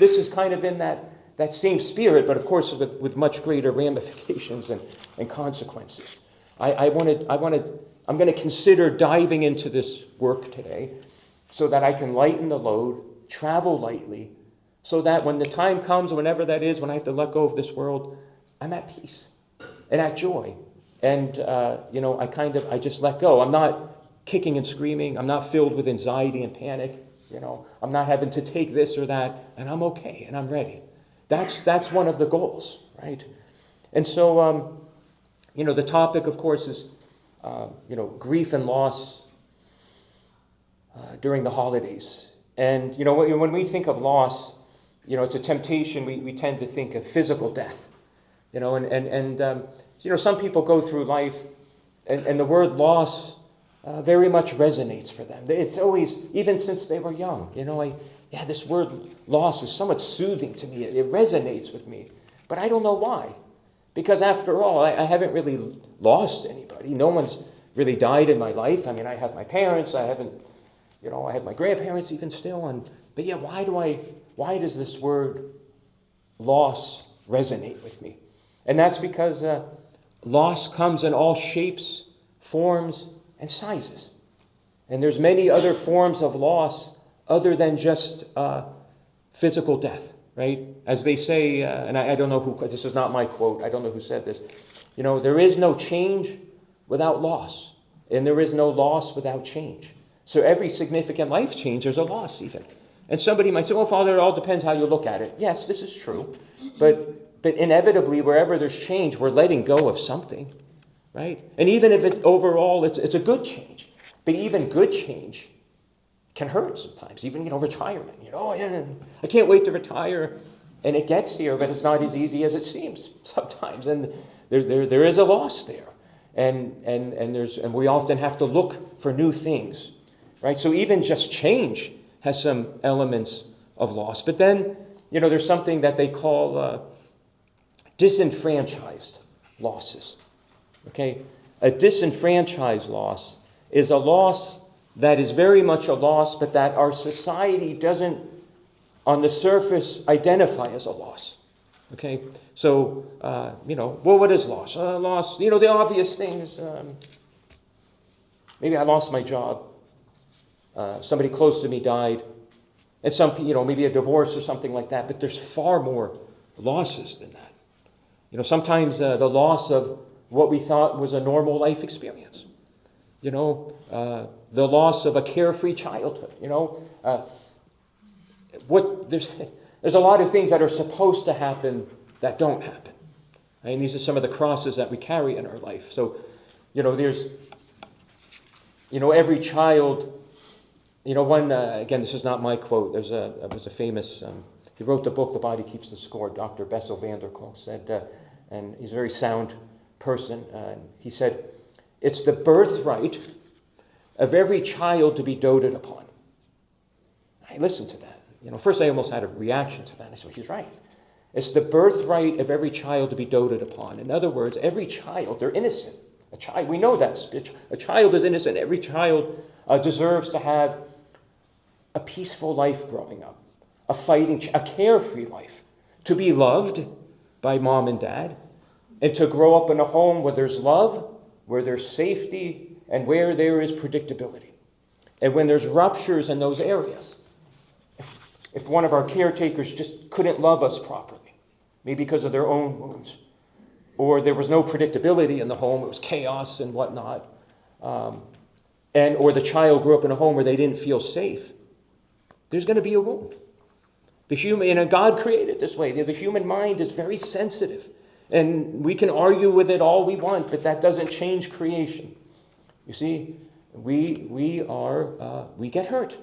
this is kind of in that same spirit, but of course with much greater ramifications and consequences. I'm going to consider diving into this work today so that I can lighten the load, travel lightly, so that when the time comes, whenever that is, when I have to let go of this world, I'm at peace and at joy. And, I just let go. I'm not kicking and screaming. I'm not filled with anxiety and panic. I'm not having to take this or that, and I'm okay, and I'm ready. That's one of the goals, right? And so, the topic, of course, is, grief and loss during the holidays. And, when we think of loss, it's a temptation. We tend to think of physical death, some people go through life, and the word loss very much resonates for them. It's always, even since they were young, this word loss is somewhat soothing to me. It resonates with me. But I don't know why. Because after all, I haven't really lost anybody. No one's really died in my life. I mean, I have my parents. I haven't, I had my grandparents even still. But yeah, why does this word loss resonate with me? And that's because loss comes in all shapes, forms, and sizes. And there's many other forms of loss other than just physical death, right? As they say, and I don't know who, this is not my quote, I don't know who said this, there is no change without loss, and there is no loss without change. So every significant life change, there's a loss even. And somebody might say, well, Father, it all depends how you look at it. Yes, this is true. But inevitably, wherever there's change, we're letting go of something, right? And even if it's overall, it's a good change. But even good change can hurt sometimes. Even, retirement. I can't wait to retire. And it gets here, but it's not as easy as it seems sometimes. And there is a loss there. And we often have to look for new things, right? So even just change has some elements of loss. But then, there's something that they call disenfranchised losses. Okay? A disenfranchised loss is a loss that is very much a loss, but that our society doesn't, on the surface, identify as a loss. Okay? So, what is loss? Loss, the obvious things. Maybe I lost my job. Somebody close to me died. And maybe a divorce or something like that. But there's far more losses than that. Sometimes the loss of what we thought was a normal life experience. The loss of a carefree childhood. There's a lot of things that are supposed to happen that don't happen. Right? And these are some of the crosses that we carry in our life. So, there's, every child, again, this is not my quote. There was a famous, he wrote the book, The Body Keeps the Score, Dr. Bessel van der Kolk said, and he's a very sound person. He said, it's the birthright of every child to be doted upon. I listened to that. First I almost had a reaction to that. I said, he's right. It's the birthright of every child to be doted upon. In other words, every child, they're innocent. A child, we know that. A child is innocent. Every child deserves to have a peaceful life growing up, a carefree life, to be loved by mom and dad, and to grow up in a home where there's love, where there's safety, and where there is predictability. And when there's ruptures in those areas, if one of our caretakers just couldn't love us properly, maybe because of their own wounds, or there was no predictability in the home, it was chaos and whatnot, or the child grew up in a home where they didn't feel safe, there's going to be a wound. God created it this way. The human mind is very sensitive. And we can argue with it all we want, but that doesn't change creation. You see, we get hurt.